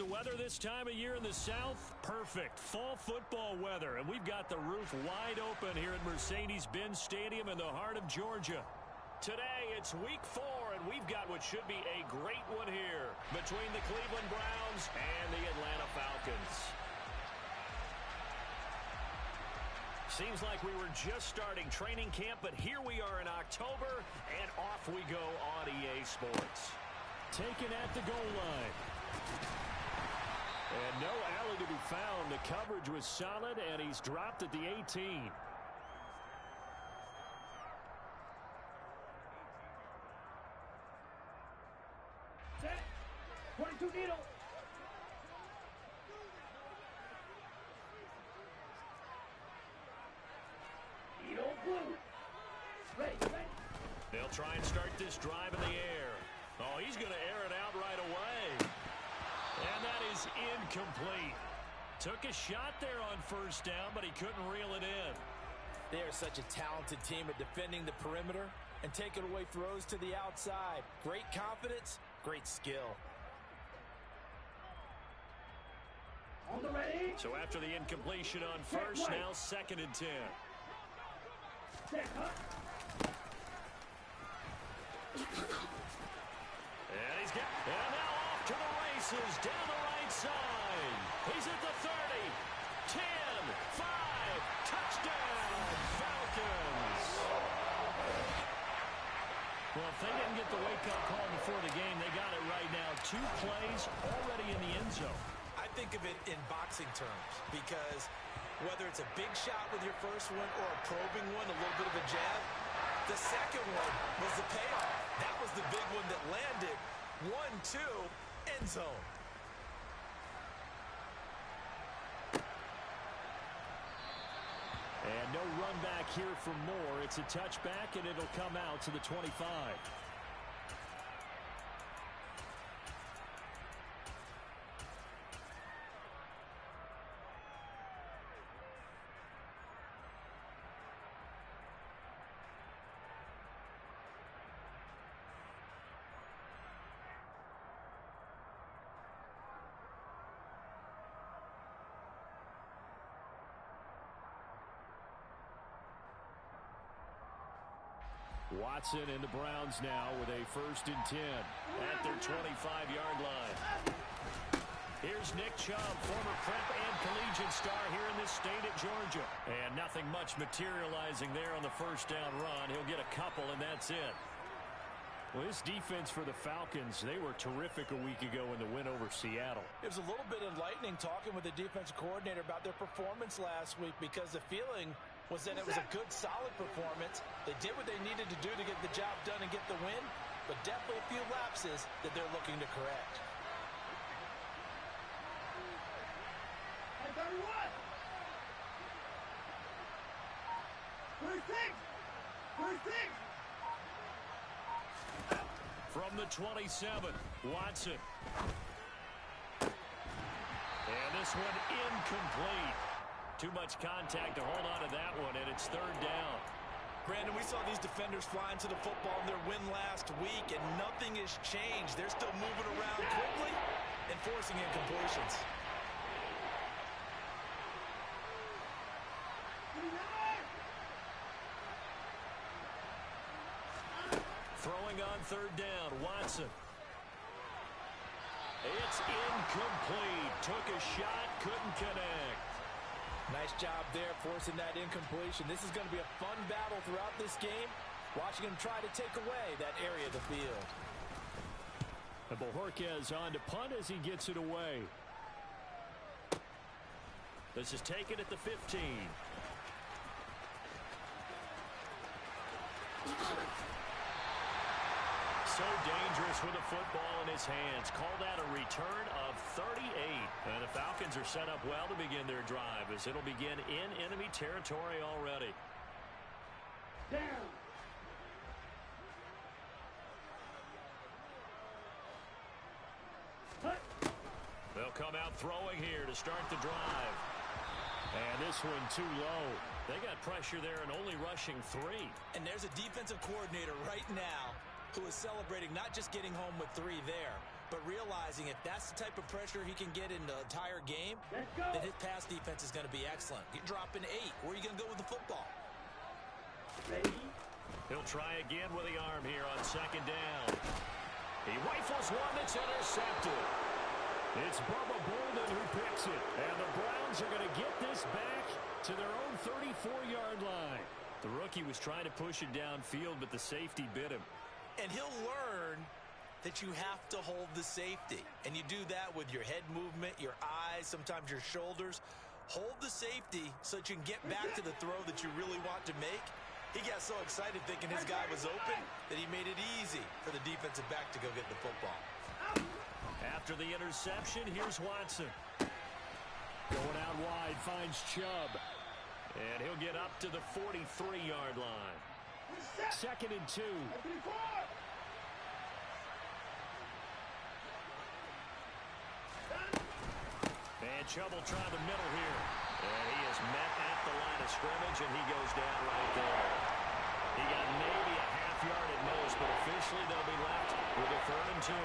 The weather this time of year in the South, perfect. Fall football weather, and we've got the roof wide open here at Mercedes-Benz Stadium in the heart of Georgia. Today, it's week 4, and we've got what should be a great one here between the Cleveland Browns and the Atlanta Falcons. Seems like we were just starting training camp, but here we are in October, and off we go on EA Sports. Taken at the goal line. And no alley to be found. The coverage was solid, and he's dropped at the 18. Set. 22 needle. Needle blue. Ready. They'll try and start this drive in the air. Oh, he's going to air it out right away. And that is incomplete. Took a shot there on first down, but he couldn't reel it in. They are such a talented team at defending the perimeter and taking away throws to the outside. Great confidence, great skill. On the ready. So after the incompletion on first, now 2nd and 10. Set, huh? And now off to the races down the right side. He's at the 30, 10, 5, touchdown, Falcons. Well, if they didn't get the wake-up call before the game, they got it right now. 2 plays already in the end zone. I think of it in boxing terms because whether it's a big shot with your first one or a probing one, a little bit of a jab, the second one was the payoff. That was the big one that landed. 1-2, end zone. And no run back here for Moore. It's a touchback, and it'll come out to the 25. Watson and the Browns now with a 1st and 10 at their 25-yard line. Here's Nick Chubb, former prep and collegiate star here in this state at Georgia. And nothing much materializing there on the first down run. He'll get a couple, and that's it. Well, this defense for the Falcons, they were terrific a week ago in the win over Seattle. It was a little bit enlightening talking with the defensive coordinator about their performance last week because the feeling was that it was a good, solid performance. They did what they needed to do to get the job done and get the win, but definitely a few lapses that they're looking to correct. Hey, 31. First six. From the 27, Watson. And this one incomplete. Too much contact to hold on to that one, and it's 3rd down. Brandon, we saw these defenders fly into the football in their win last week, and nothing has changed. They're still moving around quickly and forcing incompletions. Throwing on 3rd down, Watson. It's incomplete. Took a shot, couldn't connect. Nice job there forcing that incompletion. This is going to be a fun battle throughout this game, watching him try to take away that area of the field. And Bojorquez on to punt as he gets it away. This is taken at the 15. So dangerous with the football in his hands. Call that a return of 38. And the Falcons are set up well to begin their drive as it'll begin in enemy territory already. Down. They'll come out throwing here to start the drive. And this one too low. They got pressure there and only rushing 3. And there's a defensive coordinator right now who is celebrating not just getting home with 3 there, but realizing if that's the type of pressure he can get in the entire game, Let's go. then his pass defense is going to be excellent. You're dropping 8. Where are you going to go with the football? Ready? He'll try again with the arm here on second down. He rifles one that's intercepted. It's Bubba Bolden who picks it. And the Browns are going to get this back to their own 34-yard line. The rookie was trying to push it downfield, but the safety bit him. And he'll learn that you have to hold the safety. And you do that with your head movement, your eyes, sometimes your shoulders. Hold the safety so that you can get back to the throw that you really want to make. He got so excited thinking his guy was open that he made it easy for the defensive back to go get the football. After the interception, here's Watson. Going out wide, finds Chubb. And he'll get up to the 43-yard line. Second and 2. And Chubb will try the middle here. And he is met at the line of scrimmage, and he goes down right there. He got maybe a half yard at most, but officially they'll be left with a 3rd and 2.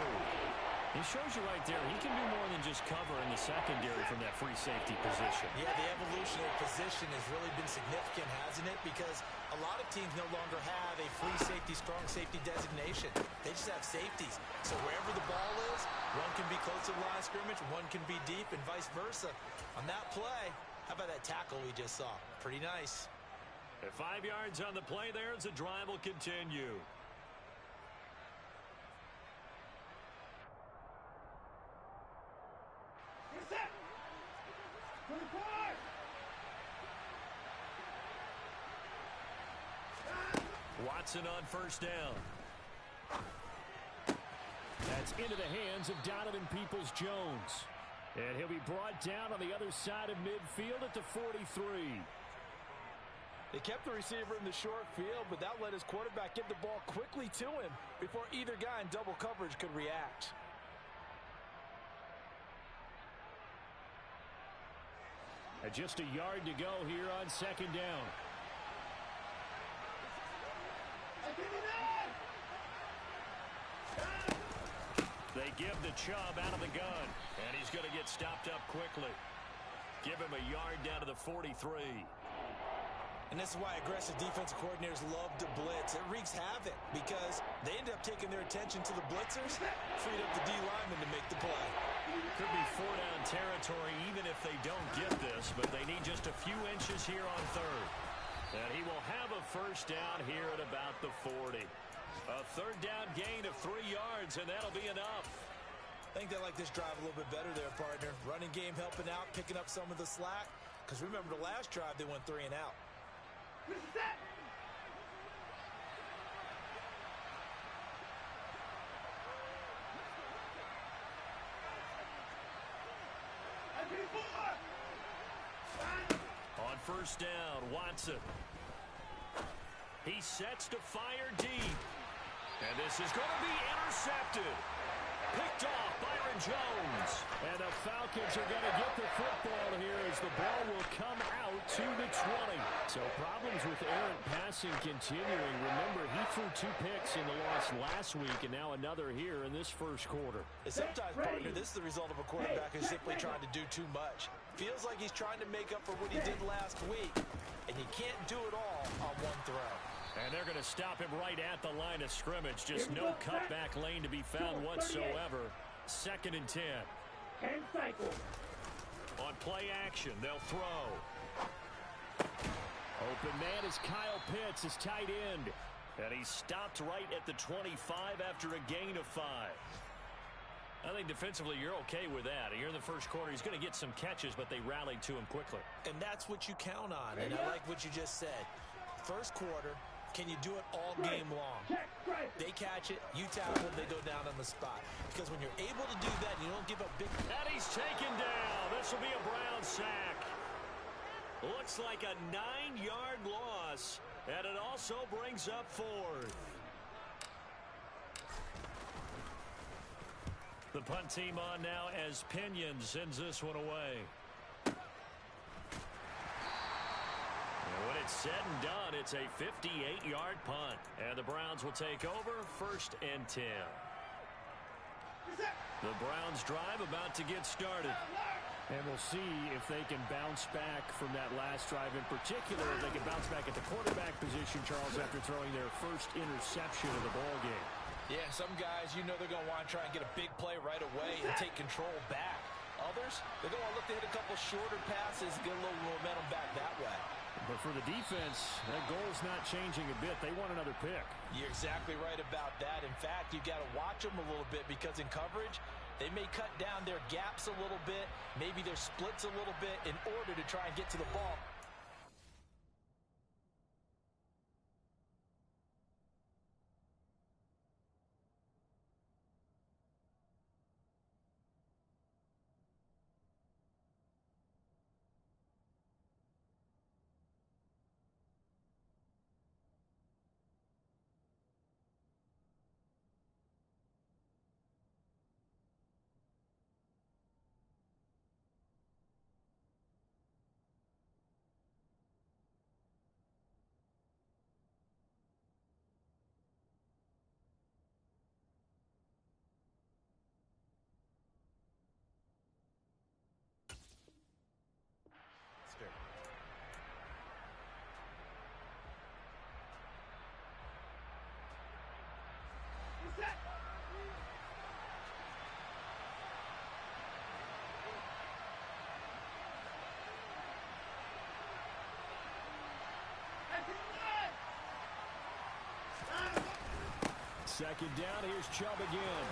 He shows you right there, he can do more than just cover in the secondary from that free safety position. Yeah, the evolution of position has really been significant, hasn't it? Because a lot of teams no longer have a free safety, strong safety designation. They just have safeties. So wherever the ball is, one can be close to the line of scrimmage, one can be deep, and vice versa. On that play, how about that tackle we just saw? Pretty nice. At 5 yards on the play there as the drive will continue. Watson on first down. That's into the hands of Donovan Peoples-Jones. And he'll be brought down on the other side of midfield at the 43. They kept the receiver in the short field, but that let his quarterback get the ball quickly to him before either guy in double coverage could react. And just a yard to go here on second down. They give the Chubb out of the gun, and he's going to get stopped up quickly. Give him a yard down to the 43. And this is why aggressive defensive coordinators love to blitz. It wreaks havoc because they end up taking their attention to the blitzers, freed up the D lineman to make the play. Could be 4-down territory even if they don't get this, but they need just a few inches here on 3rd. And he will have a first down here at about the 40. A 3rd down gain of 3 yards, and that'll be enough. I think they like this drive a little bit better there, partner. Running game helping out, picking up some of the slack. Because remember the last drive, they went 3 and out. On first down, Watson. He sets to fire deep. And this is going to be intercepted. Picked off Byron Jones. And the Falcons are going to get the football here as the ball will come out to the 20. So problems with errant passing continuing. Remember, he threw 2 picks in the loss last week and now another here in this first quarter. And sometimes, partner, this is the result of a quarterback who's simply trying to do too much. Feels like he's trying to make up for what he did last week. And you can't do it all on one throw. And they're going to stop him right at the line of scrimmage. Just no cutback lane to be found whatsoever. 2nd and 10. And cycle. On play action, they'll throw. Open man is Kyle Pitts, his tight end. And he's stopped right at the 25 after a gain of 5. I think defensively you're okay with that. Here in the first quarter, he's going to get some catches, but they rallied to him quickly. And that's what you count on. And I like what you just said. First quarter, can you do it all game long? They catch it, you tackle, they go down on the spot. Because when you're able to do that, you don't give up big... And he's taken down. This will be a Brown sack. Looks like a 9-yard loss. And it also brings up 4th. The punt team on now as Pinion sends this one away. And when it's said and done, it's a 58-yard punt. And the Browns will take over 1st and 10. The Browns drive about to get started. And we'll see if they can bounce back from that last drive in particular. If they can bounce back at the quarterback position, Charles, after throwing their first interception of the ball game. Yeah, some guys, you know they're going to want to try and get a big play right away and take control back. Others, they're going to look to hit a couple shorter passes and get a little momentum back that way. But for the defense, that goal's not changing a bit. They want another pick. You're exactly right about that. In fact, you've got to watch them a little bit because in coverage, they may cut down their gaps a little bit, maybe their splits a little bit in order to try and get to the ball. Second down, here's Chubb again.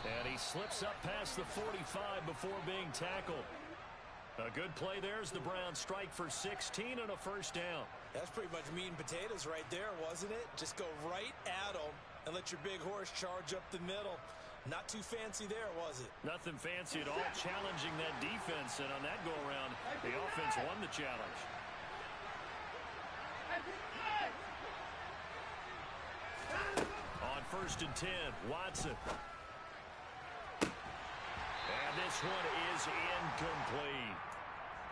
And he slips up past the 45 before being tackled. A good play there as the Browns strike for 16 and a first down. That's pretty much meat and potatoes right there, wasn't it? Just go right at them and let your big horse charge up the middle. Not too fancy there, was it? Nothing fancy at all, challenging that defense. And on that go-around, the offense won the challenge. On 1st and 10, Watson. And this one is incomplete.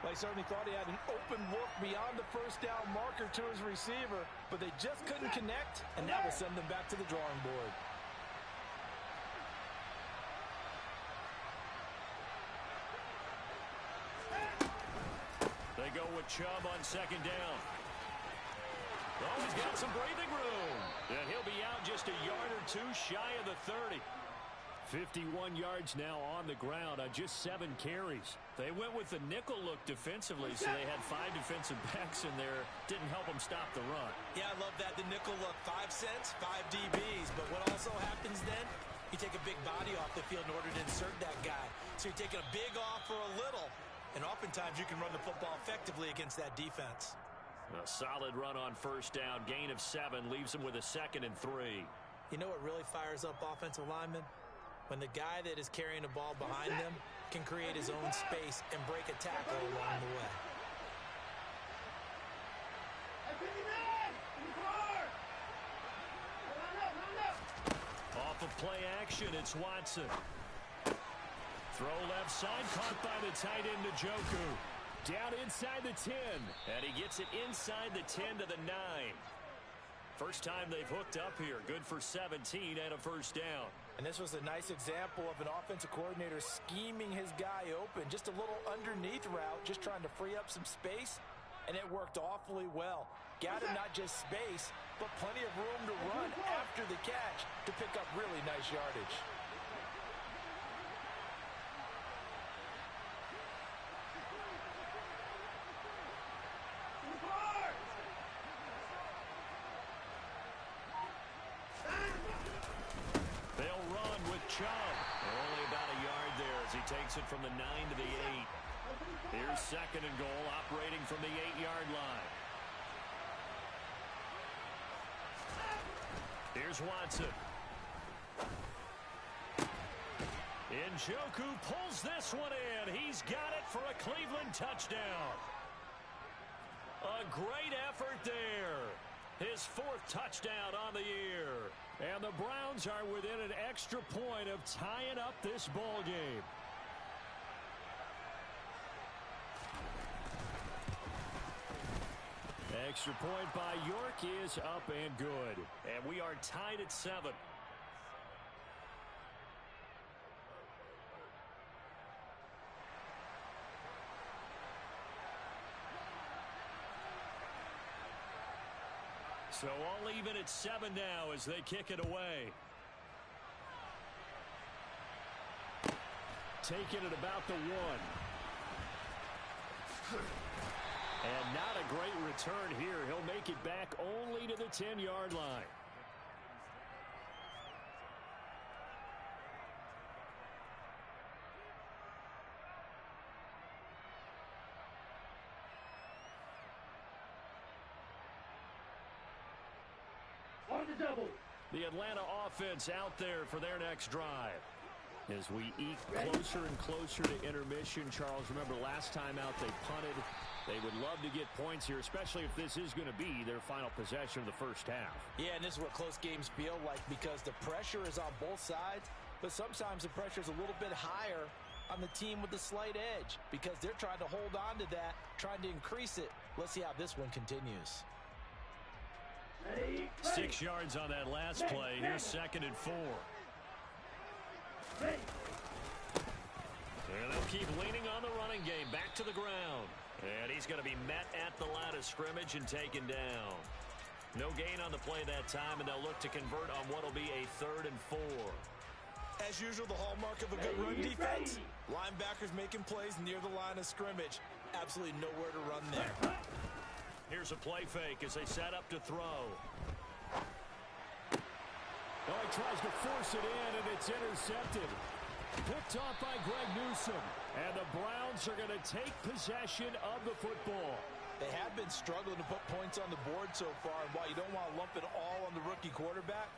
Well, he certainly thought he had an open look beyond the first down marker to his receiver, but they just couldn't connect, and that will send them back to the drawing board. They go with Chubb on 2nd down. Oh, he's got some breathing room. And he'll be out just a yard or two shy of the 30. 51 yards now on the ground on just 7 carries. They went with the nickel look defensively, so they had 5 defensive backs in there. Didn't help them stop the run. Yeah, I love that. The nickel look, 5 cents, 5 DBs. But what also happens then, you take a big body off the field in order to insert that guy. So you're taking a big off for a little. And oftentimes you can run the football effectively against that defense. A solid run on 1st down. Gain of 7 leaves them with a 2nd and 3. You know what really fires up offensive linemen? When the guy that is carrying the ball behind them can create his own space and break a tackle along the way. Off of play action, it's Watson. Throw left side, caught by the tight end Njoku. Down inside the 10. And he gets it inside the 10 to the 9. First time they've hooked up here. Good for 17 and a first down. And this was a nice example of an offensive coordinator scheming his guy open. Just a little underneath route, just trying to free up some space. And it worked awfully well. Got him not just space, but plenty of room to run after the catch to pick up really nice yardage. Chubb. Only about a yard there as he takes it from the 9 to the 8. Here's 2nd and goal, operating from the 8-yard line. Here's Watson. Njoku pulls this one in. He's got it for a Cleveland touchdown. A great effort there. His 4th touchdown on the year. And the Browns are within an extra point of tying up this ball game. Extra point by York is up and good. And we are tied at 7. So all even at 7 now as they kick it away. Taking it about the 1. And not a great return here. He'll make it back only to the 10-yard line. On the double. The Atlanta offense out there for their next drive. As we eke closer and closer to intermission, Charles, remember last time out they punted. They would love to get points here, especially if this is going to be their final possession of the first half. Yeah, and this is what close games feel like because the pressure is on both sides, but sometimes the pressure is a little bit higher on the team with the slight edge because they're trying to hold on to that, trying to increase it. Let's see how this one continues. 6 yards on that last play. Here's 2nd and 4. And they'll keep leaning on the running game. Back to the ground. And he's going to be met at the line of scrimmage and taken down. No gain on the play that time, and they'll look to convert on what will be a 3rd and 4. As usual, the hallmark of a good run defense. Linebackers making plays near the line of scrimmage. Absolutely nowhere to run there. Here's a play fake as they set up to throw. Oh, he tries to force it in, and it's intercepted. Picked off by Greg Newsome. And the Browns are going to take possession of the football. They have been struggling to put points on the board so far, and while you don't want to lump it all on the rookie quarterback,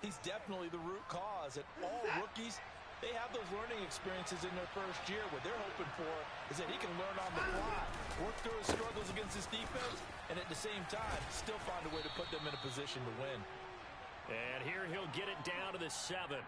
he's definitely the root cause. And all rookies, they have those learning experiences in their first year. What they're hoping for is that he can learn on the fly, work through his struggles against his defense, and at the same time, still find a way to put them in a position to win. And here he'll get it down to the 7.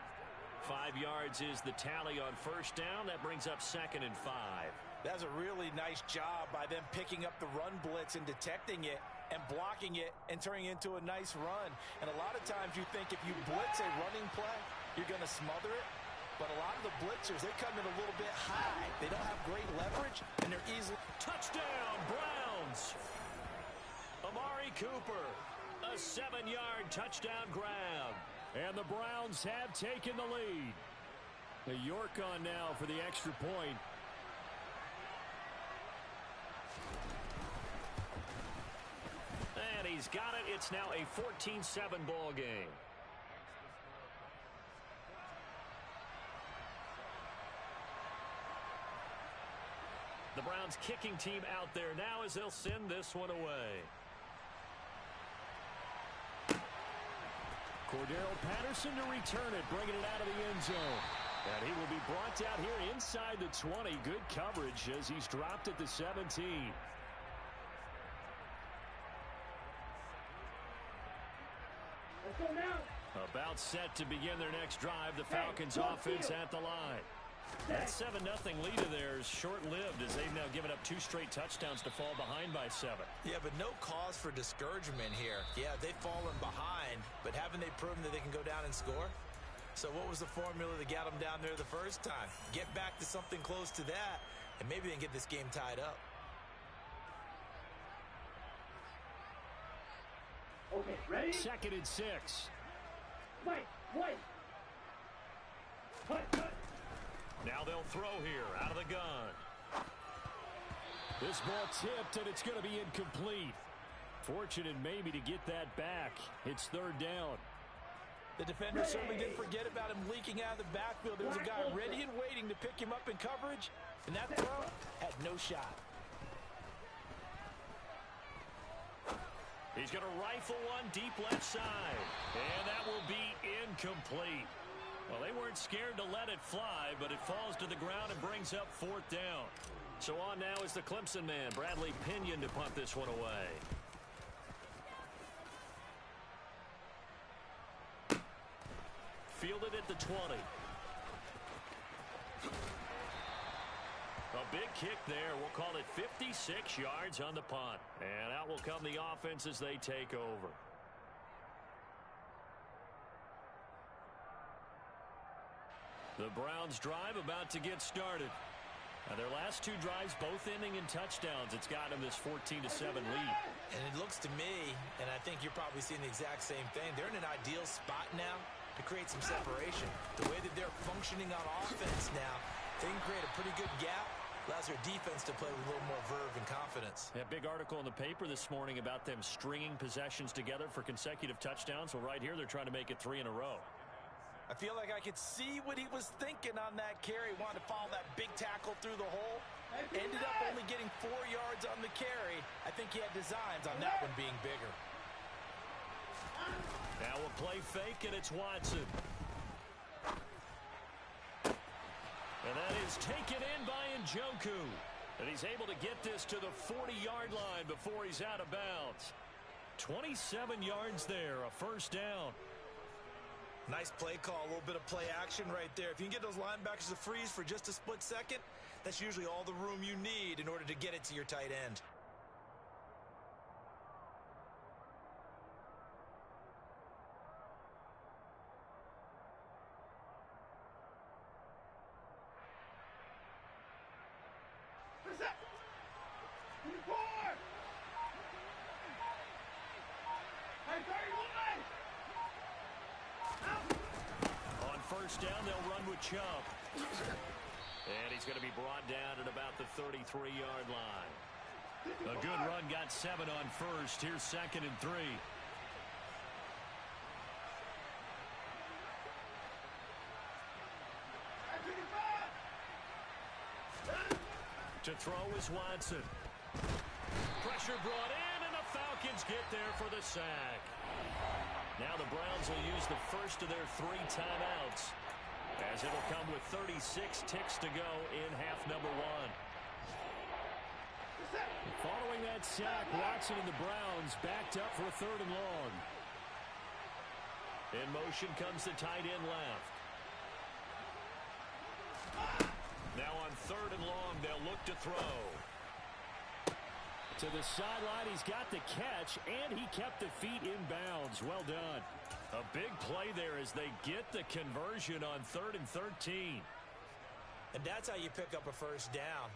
5 yards is the tally on first down. That brings up 2nd and 5. That's a really nice job by them picking up the run blitz and detecting it and blocking it and turning it into a nice run. And a lot of times you think if you blitz a running play, you're going to smother it. But a lot of the blitzers, they come in a little bit high. They don't have great leverage, and they're easily... Touchdown, Browns! Amari Cooper, a 7-yard touchdown grab. And the Browns have taken the lead. The York on now for the extra point. And he's got it. It's now a 14-7 ball game. The Browns kicking team out there now as they'll send this one away. Cordero Patterson to return it, bringing it out of the end zone. And he will be brought down here inside the 20. Good coverage as he's dropped at the 17. Let's go now. About set to begin their next drive. The Falcons offense at the line. That 7-0 lead of theirs short-lived as they've now given up 2 straight touchdowns to fall behind by 7. Yeah, but no cause for discouragement here. Yeah, they've fallen behind, but haven't they proven that they can go down and score? So what was the formula that got them down there the first time? Get back to something close to that, and maybe they can get this game tied up. Okay, ready? 2nd and 6. Wait. Cut. Now they'll throw here out of the gun. This ball tipped, and it's going to be incomplete. Fortunate maybe to get that back. It's 3rd down. The defender certainly didn't forget about him leaking out of the backfield. There was a guy ready and waiting to pick him up in coverage, and that throw had no shot. He's going to rifle one deep left side, and that will be incomplete. Well, they weren't scared to let it fly, but it falls to the ground and brings up 4th down. So on now is the Clemson man, Bradley Pinion, to punt this one away. Fielded at the 20. A big kick there. We'll call it 56 yards on the punt. And out will come the offense as they take over. The Browns drive about to get started. Their last two drives, both ending in touchdowns. It's gotten them this 14-7 lead. And it looks to me, and I think you're probably seeing the exact same thing, they're in an ideal spot now to create some separation. The way that they're functioning on offense now, they can create a pretty good gap. Allows their defense to play with a little more verve and confidence. A big article in the paper this morning about them stringing possessions together for consecutive touchdowns. Well, right here, they're trying to make it 3 in a row. I feel like I could see what he was thinking on that carry. Wanted to follow that big tackle through the hole. Ended up only getting 4 yards on the carry. I think he had designs on that one being bigger. Now we'll play fake, and it's Watson. And that is taken in by Njoku. And he's able to get this to the 40-yard line before he's out of bounds. 27 yards there, a first down. Nice play call, a little bit of play action right there. If you can get those linebackers to freeze for just a split second, that's usually all the room you need in order to get it to your tight end. Down, they'll run with Chubb. And he's going to be brought down at about the 33-yard line. A good run, got 7 on first. Here's 2nd and 3. To throw is Watson. Pressure brought in, and the Falcons get there for the sack. Now the Browns will use the first of their 3 timeouts, as it'll come with 36 ticks to go in half number 1. Following that sack, Watson and the Browns backed up for 3rd and long. In motion comes the tight end left. Now on 3rd and long, they'll look to throw. To the sideline, he's got the catch, and he kept the feet in bounds. Well done. A big play there as they get the conversion on 3rd and 13. And that's how you pick up a first down.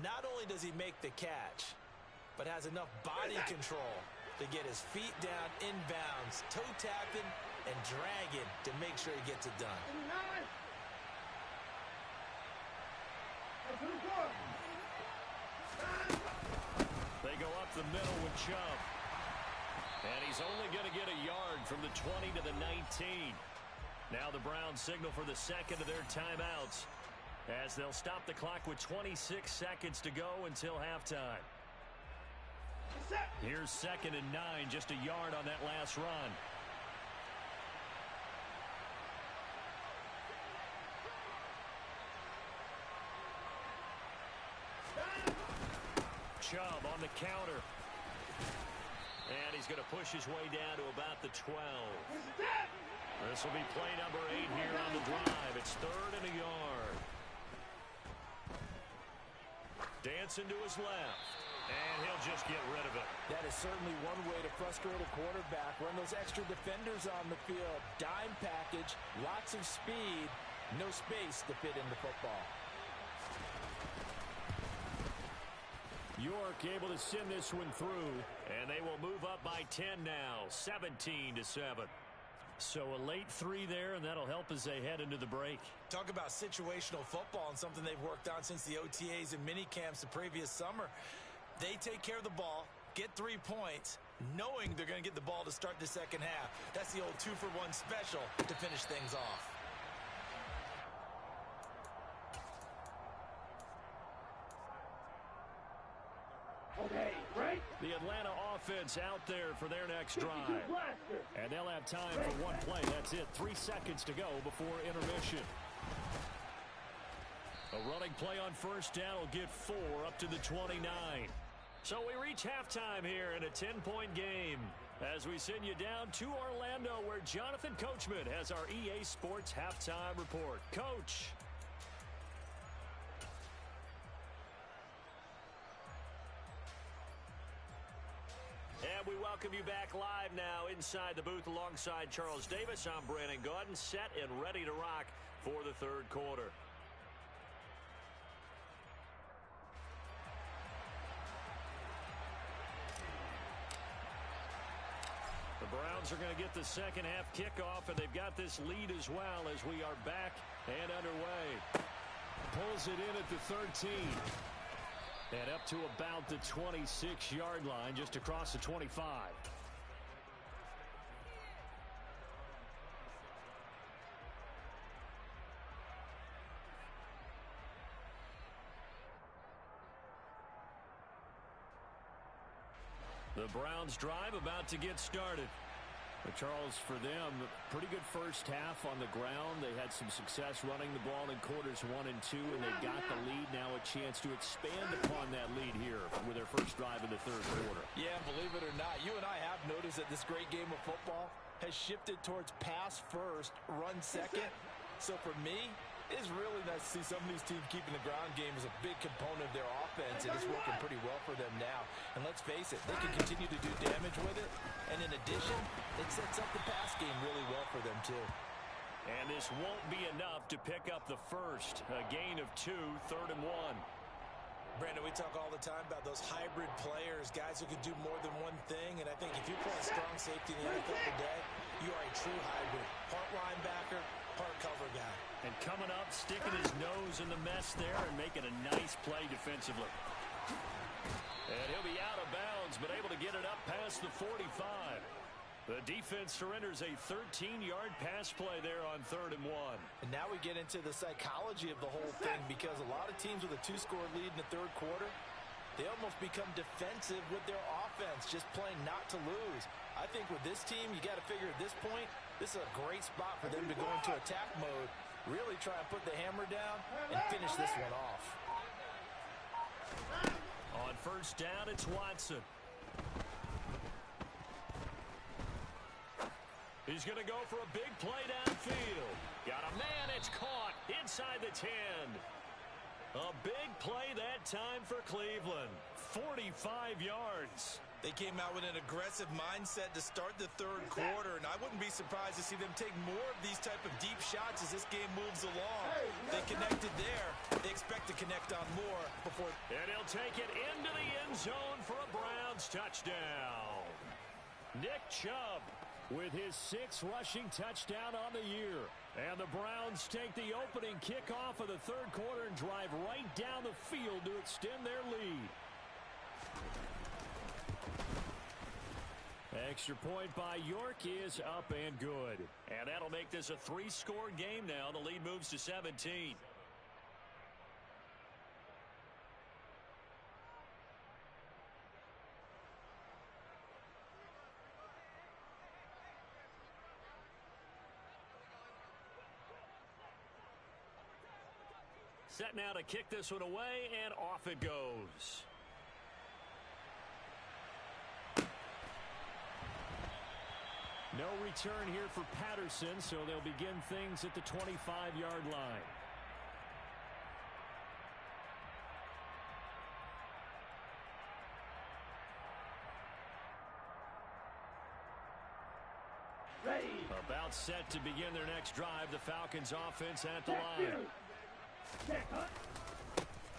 Not only does he make the catch, but has enough body control to get his feet down in bounds, toe tapping and dragging to make sure he gets it done. They go up the middle with Chubb. And he's only going to get a yard from the 20 to the 19. Now the Browns signal for the 2nd of their timeouts, as they'll stop the clock with 26 seconds to go until halftime. Here's 2nd and 9, just a yard on that last run. Chubb on the counter. And he's going to push his way down to about the 12. This will be play number 8 here on the drive. It's 3rd and a yard. Dancing to his left. And he'll just get rid of it. That is certainly one way to frustrate a quarterback. Run those extra defenders on the field. Dime package, lots of speed, no space to fit in the football. York able to send this one through, and they will move up by 10 now, 17-7. So a late 3 there, and that'll help as they head into the break. Talk about situational football and something they've worked on since the OTAs and mini camps the previous summer. They take care of the ball, get 3 points, knowing they're going to get the ball to start the second half. That's the old 2-for-1 special to finish things off. Okay, right? The Atlanta offense out there for their next drive. And they'll have time for one play. That's it. 3 seconds to go before intermission. A running play on first down will get 4 up to the 29. So we reach halftime here in a 10-point game as we send you down to Orlando, where Jonathan Coachman has our EA Sports halftime report. Coach. And we welcome you back live now inside the booth alongside Charles Davis. I'm Brandon Gaudin, set and ready to rock for the third quarter. Browns are going to get the second half kickoff, and they've got this lead as well as we are back and underway. Pulls it in at the 13. And up to about the 26-yard line, just across the 25. The Browns drive about to get started. But Charles, for them, pretty good first half on the ground. They had some success running the ball in quarters 1 and 2, and they got the lead. Now a chance to expand upon that lead here with their first drive in the third quarter. Yeah, believe it or not, you and I have noticed that this great game of football has shifted towards pass first, run second. So for me, it's really nice to see some of these teams keeping the ground game as a big component of their offense, and it's working pretty well for them now. And let's face it, they can continue to do damage with it. And in addition, it sets up the pass game really well for them too. And this won't be enough to pick up the first. A gain of 2, 3rd and 1. Brandon, we talk all the time about those hybrid players, guys who can do more than one thing. And I think if you play strong safety in the NFL today, you are a true hybrid. Part linebacker, part cover guy. And coming up, sticking his nose in the mess there and making a nice play defensively. And he'll be out of bounds, but able to get it up past the 45. The defense surrenders a 13-yard pass play there on 3rd and 1. And now we get into the psychology of the whole thing, because a lot of teams with a 2-score lead in the third quarter, they almost become defensive with their offense, just playing not to lose. I think with this team, you got to figure at this point, this is a great spot for them to go into attack mode, really try and put the hammer down and finish this one off. On first down, it's Watson. He's going to go for a big play downfield. Got a man, it's caught inside the 10. A big play that time for Cleveland. 45 yards. They came out with an aggressive mindset to start the third quarter, and I wouldn't be surprised to see them take more of these type of deep shots as this game moves along. They connected there. They expect to connect on more before. And he'll take it into the end zone for a Browns touchdown. Nick Chubb with his 6th rushing touchdown on the year. And the Browns take the opening kickoff of the third quarter and drive right down the field to extend their lead. Extra point by York is up and good. And that'll make this a 3-score game now. The lead moves to 17. Set now to kick this one away, and off it goes. No return here for Patterson, so they'll begin things at the 25-yard line. Ready. About set to begin their next drive, the Falcons offense at the line.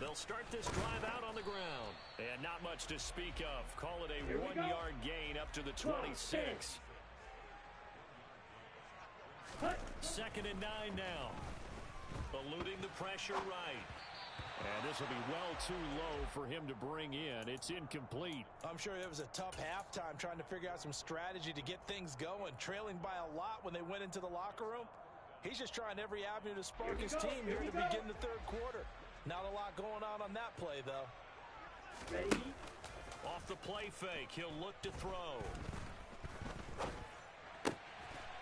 They'll start this drive out on the ground. And not much to speak of. Call it a 1-yard gain up to the 26. 2nd and 9 now. Eluding the pressure right. And this will be well too low for him to bring in. It's incomplete. I'm sure it was a tough halftime trying to figure out some strategy to get things going. Trailing by a lot when they went into the locker room. He's just trying every avenue to spark his team here to begin the third quarter. Not a lot going on that play, though. Ready. Off the play fake, he'll look to throw.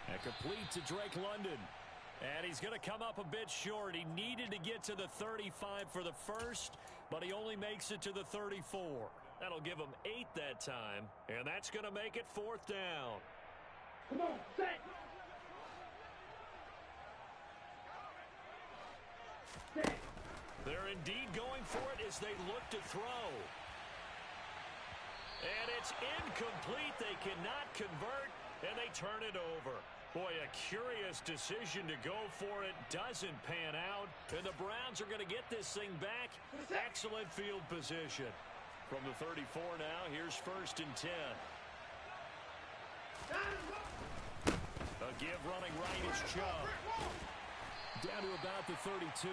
And complete to Drake London. And he's going to come up a bit short. He needed to get to the 35 for the first, but he only makes it to the 34. That'll give him 8 that time, and that's going to make it 4th down. Come on, set. Set. They're indeed going for it as they look to throw. And it's incomplete. They cannot convert, and they turn it over. Boy, a curious decision to go for it. Doesn't pan out. And the Browns are going to get this thing back. Excellent field position. From the 34 now, here's 1st and 10. A give running right is Chubb. Down to about the 32.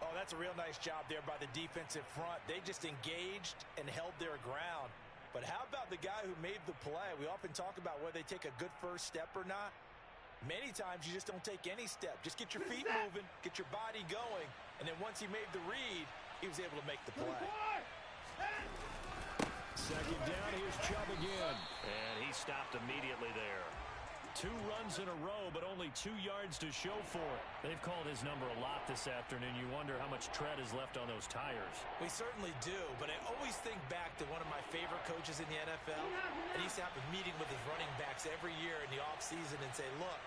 Oh, that's a real nice job there by the defensive front. They just engaged and held their ground. But how about the guy who made the play? We often talk about whether they take a good first step or not. Many times you just don't take any step. Just get your feet moving, get your body going, and then once he made the read, he was able to make the play. Second down, here's Chubb again. And he stopped immediately there. 2 runs in a row, but only 2 yards to show for it. They've called his number a lot this afternoon. You wonder how much tread is left on those tires. We certainly do, but I always think back to one of my favorite coaches in the NFL. And he used to have a meeting with his running backs every year in the offseason and say, look,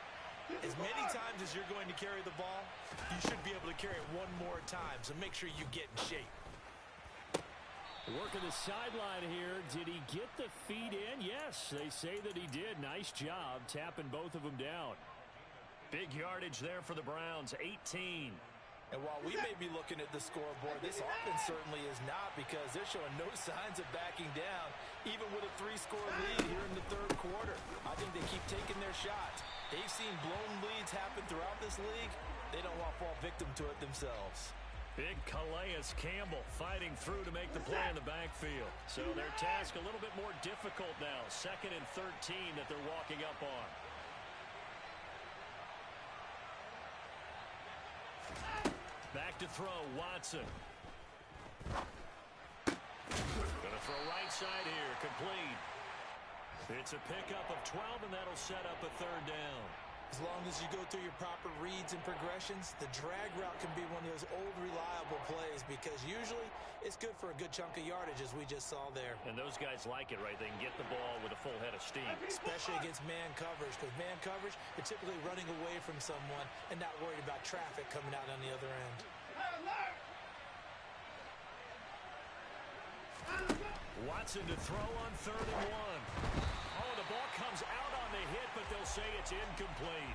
as many times as you're going to carry the ball, you should be able to carry it one more time, so make sure you get in shape. Working the sideline here. Did he get the feet in? Yes, they say that he did. Nice job tapping both of them down. Big yardage there for the Browns, 18. And while we may be looking at the scoreboard, this offense certainly is not, because they're showing no signs of backing down, even with a 3-score lead here in the third quarter. I think they keep taking their shots. They've seen blown leads happen throughout this league. They don't want to fall victim to it themselves. Big Calais Campbell fighting through to make the play in the backfield. So their task a little bit more difficult now. 2nd and 13 that they're walking up on. Back to throw, Watson. Gonna throw right side here, complete. It's a pickup of 12, and that'll set up a 3rd down. As long as you go through your proper reads and progressions, the drag route can be one of those old reliable plays, because usually it's good for a good chunk of yardage, as we just saw there. And those guys like it, right? They can get the ball with a full head of steam. Especially against man coverage, because man coverage, they're typically running away from someone and not worried about traffic coming out on the other end. Watson to throw on 3rd and 1. Oh, the ball comes out on the hit, but they'll say it's incomplete.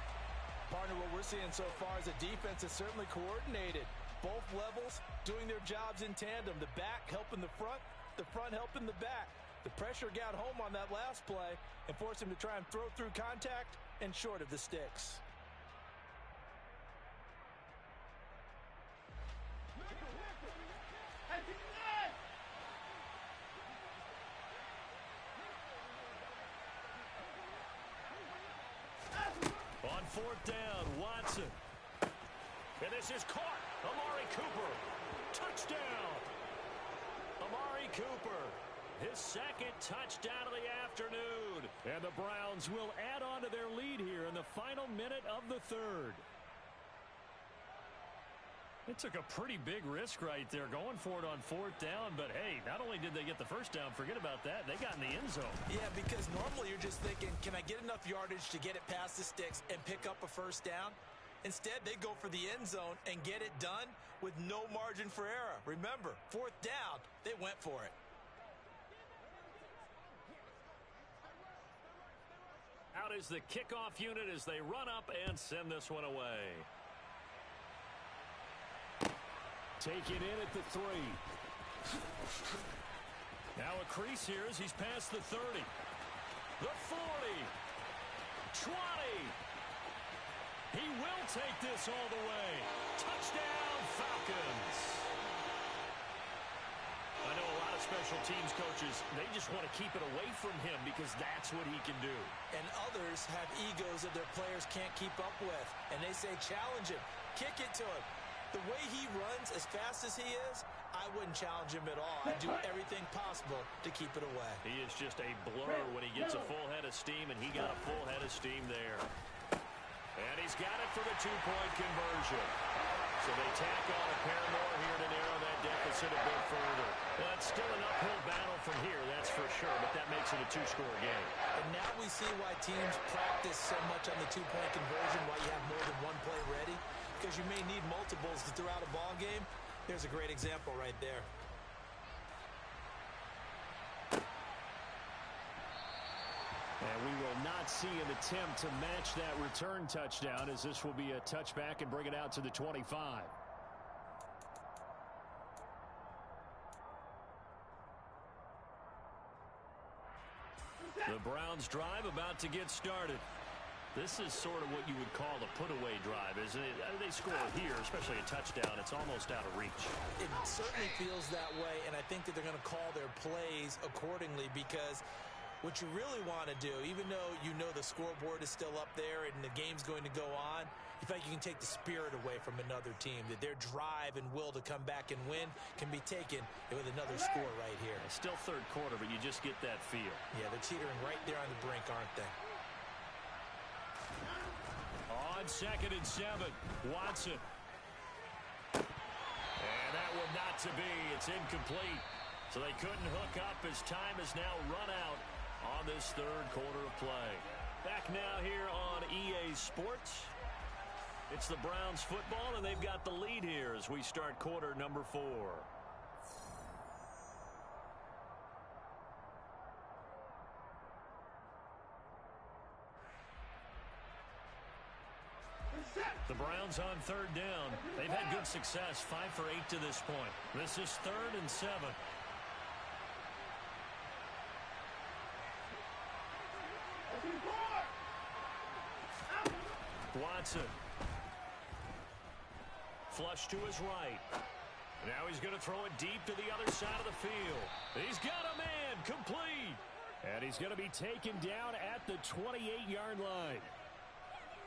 Partner, what we're seeing so far is a defense that's certainly coordinated. Both levels doing their jobs in tandem. The back helping the front helping the back. The pressure got home on that last play and forced him to try and throw through contact and short of the sticks. On 4th down, Watson. And this is caught. Amari Cooper. Touchdown. Amari Cooper. His 2nd touchdown of the afternoon. And the Browns will add on to their lead here in the final minute of the 3rd. It took a pretty big risk right there going for it on 4th down, but hey, not only did they get the first down, forget about that, they got in the end zone. Yeah, because normally you're just thinking, can I get enough yardage to get it past the sticks and pick up a first down? Instead, they go for the end zone and get it done with no margin for error. Remember, 4th down, they went for it. Out is the kickoff unit as they run up and send this one away. Take it in at the 3. Now a crease here as he's past the 30. The 40. 20. He will take this all the way. Touchdown, Falcons. I know a lot of special teams coaches, they just want to keep it away from him because that's what he can do. And others have egos that their players can't keep up with. And they say, challenge him. Kick it to him. The way he runs as fast as he is, I wouldn't challenge him at all. I'd do everything possible to keep it away. He is just a blur when he gets a full head of steam, and he got a full head of steam there. And he's got it for the 2-point conversion. So they tack on a pair more here to narrow that deficit a bit further. Well, it's still an uphill battle from here, that's for sure, but that makes it a 2-score game. And now we see why teams practice so much on the 2-point conversion, why you have more than one play ready. Because you may need multiples throughout a ball game. There's a great example right there. And we will not see an attempt to match that return touchdown, as this will be a touchback and bring it out to the 25. The Browns drive about to get started. This is sort of what you would call a put-away drive, isn't it? They score here, especially a touchdown. It's almost out of reach. It certainly feels that way, and I think that they're going to call their plays accordingly because what you really want to do, even though you know the scoreboard is still up there and the game's going to go on, you feel like you can take the spirit away from another team, that their drive and will to come back and win can be taken with another score right here. It's still third quarter, but you just get that feel. Yeah, they're teetering right there on the brink, aren't they? On 2nd and 7, Watson. And that one not to be. It's incomplete. So they couldn't hook up as time has now run out on this third quarter of play. Back now here on EA Sports. It's the Browns football, and they've got the lead here as we start quarter number 4. The Browns on 3rd down. They've had good success, 5 for 8 to this point. This is 3rd and 7. Watson. Flush to his right. Now he's going to throw it deep to the other side of the field. He's got a man, complete. And he's going to be taken down at the 28-yard line.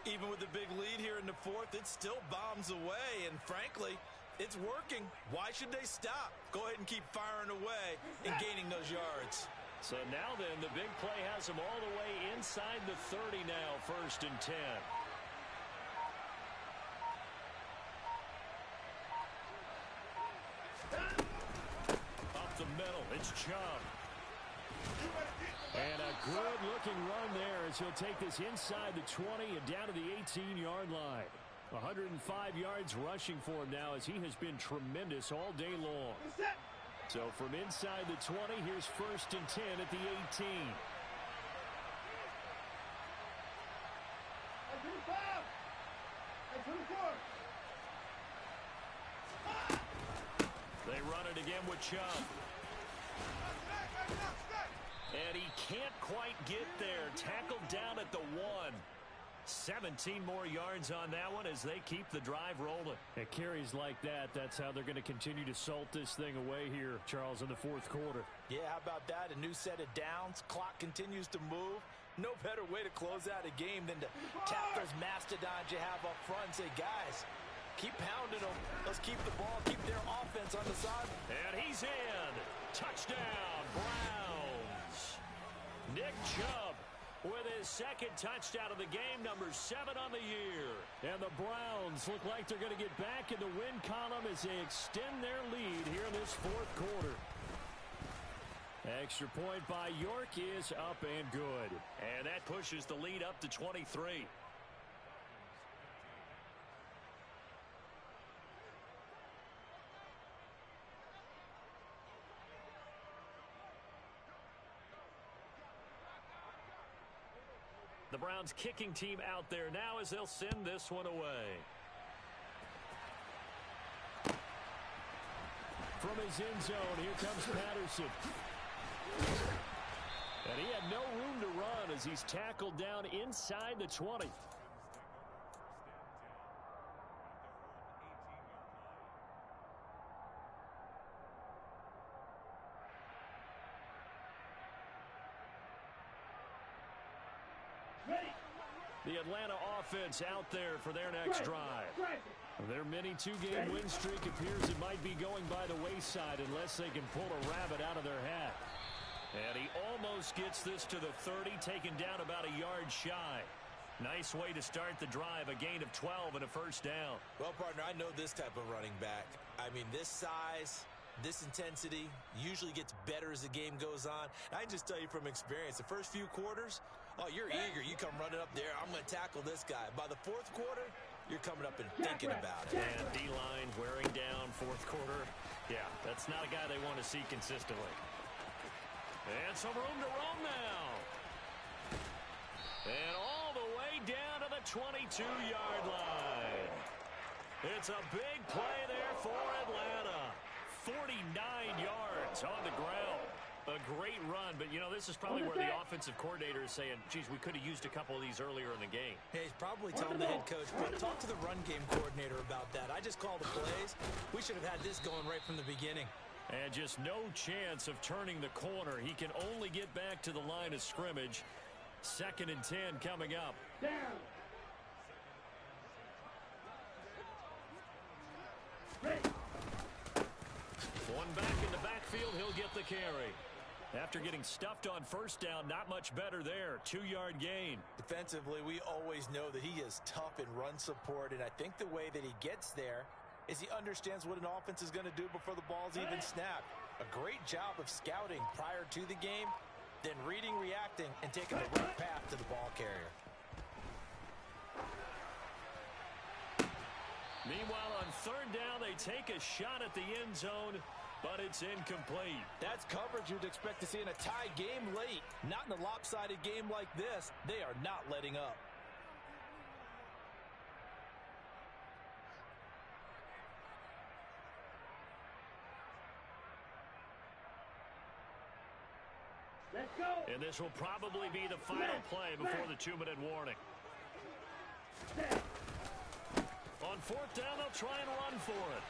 Even with the big lead here in the 4th, it still bombs away, and frankly, it's working. Why should they stop? Go ahead and keep firing away and gaining those yards. So now then, the big play has him all the way inside the 30 now, 1st and 10. Up the middle, it's Chubb. And a good-looking run there as he'll take this inside the 20 and down to the 18-yard line. 105 yards rushing for him now as he has been tremendous all day long. So from inside the 20, here's 1st and 10 at the 18. They run it again with Chubb. And he can't quite get there. Tackled down at the 1. 17 more yards on that one as they keep the drive rolling. At carries like that, that's how they're going to continue to salt this thing away here, Charles, in the 4th quarter. Yeah, how about that? A new set of downs. Clock continues to move. No better way to close out a game than to tap those mastodons you have up front and say, guys, keep pounding them. Let's keep the ball, keep their offense on the side. And he's in. Touchdown, Browns. Nick Chubb with his 2nd touchdown of the game, number 7 on the year. And the Browns look like they're going to get back in the win column as they extend their lead here in this 4th quarter. Extra point by York is up and good. And that pushes the lead up to 23. The Browns kicking team out there now as they'll send this one away. From his end zone, here comes Patterson. And he had no room to run as he's tackled down inside the 20. The Atlanta offense out there for their next drive. Their mini 2-game win streak appears it might be going by the wayside unless they can pull a rabbit out of their hat. And he almost gets this to the 30, taken down about a yard shy. Nice way to start the drive, a gain of 12 and a 1st down. Well, partner, I know this type of running back. I mean, this size, this intensity usually gets better as the game goes on. I can just tell you from experience, the first few quarters, oh, you're eager. You come running up there, I'm going to tackle this guy. By the 4th quarter, you're coming up and thinking about it. And D-line wearing down 4th quarter. Yeah, that's not a guy they want to see consistently. And some room to roam now. And all the way down to the 22-yard line. It's a big play there for Atlanta. 49 yards on the ground. A great run, but, you know, this is probably where the offensive coordinator is saying, geez, we could have used a couple of these earlier in the game. Yeah, he's probably telling the head coach, but talk to the run game coordinator about that. I just called the plays. We should have had this going right from the beginning. And just no chance of turning the corner. He can only get back to the line of scrimmage. 2nd and 10 coming up. Down. Ready. One back in the backfield, he'll get the carry. After getting stuffed on 1st down, not much better there. 2-yard gain. Defensively, we always know that he is tough in run support, and I think the way that he gets there is he understands what an offense is going to do before the ball's even snapped. A great job of scouting prior to the game, then reading, reacting, and taking the right path to the ball carrier. Meanwhile, on 3rd down, they take a shot at the end zone, but it's incomplete. That's coverage you'd expect to see in a tie game late. Not in a lopsided game like this. They are not letting up. Let's go. And this will probably be the final play before the 2-minute warning. On 4th down, they'll try and run for it.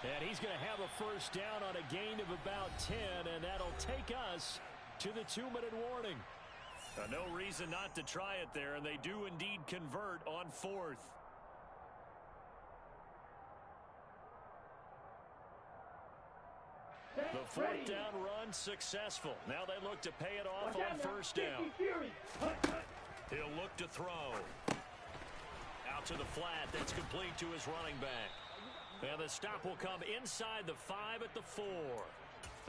And he's going to have a 1st down on a gain of about 10, and that'll take us to the 2-minute warning. No reason not to try it there, and they do indeed convert on 4th. The 4th down run successful. Now they look to pay it off on 1st down. He'll look to throw. Out to the flat. That's complete to his running back. And the stop will come inside the 5 at the 4.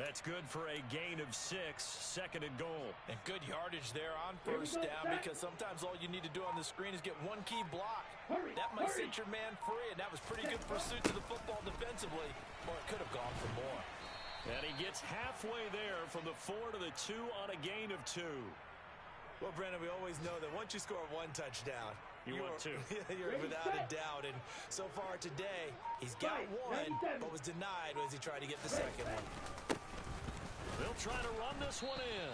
That's good for a gain of 6, 2nd and goal. And good yardage there on 1st down, because sometimes all you need to do on the screen is get one key block. That might set your man free, and that was pretty good pursuit to the football defensively, or it could have gone for more. And he gets halfway there from the 4 to the 2 on a gain of 2. Well, Brandon, we always know that once you score 1 touchdown, you want 2. You're without a doubt. And so far today, he's got 1, but was denied as he tried to get the 2nd one. They'll try to run this one in.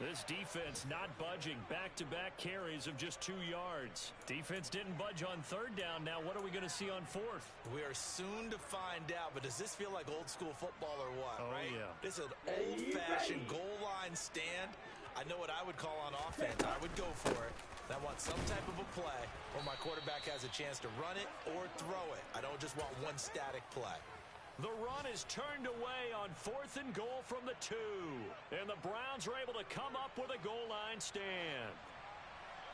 This defense not budging. Back-to-back carries of just 2 yards. Defense didn't budge on 3rd down. Now what are we going to see on 4th? We are soon to find out, but does this feel like old school football or what? Oh, right? Yeah. This is an old-fashioned goal line stand. I know what I would call on offense. I would go for it. I want some type of a play where my quarterback has a chance to run it or throw it. I don't just want one static play. The run is turned away on 4th and goal from the 2. And the Browns are able to come up with a goal line stand.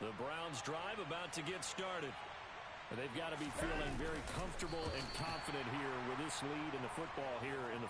The Browns drive about to get started. And they've got to be feeling very comfortable and confident here with this lead in the football here in the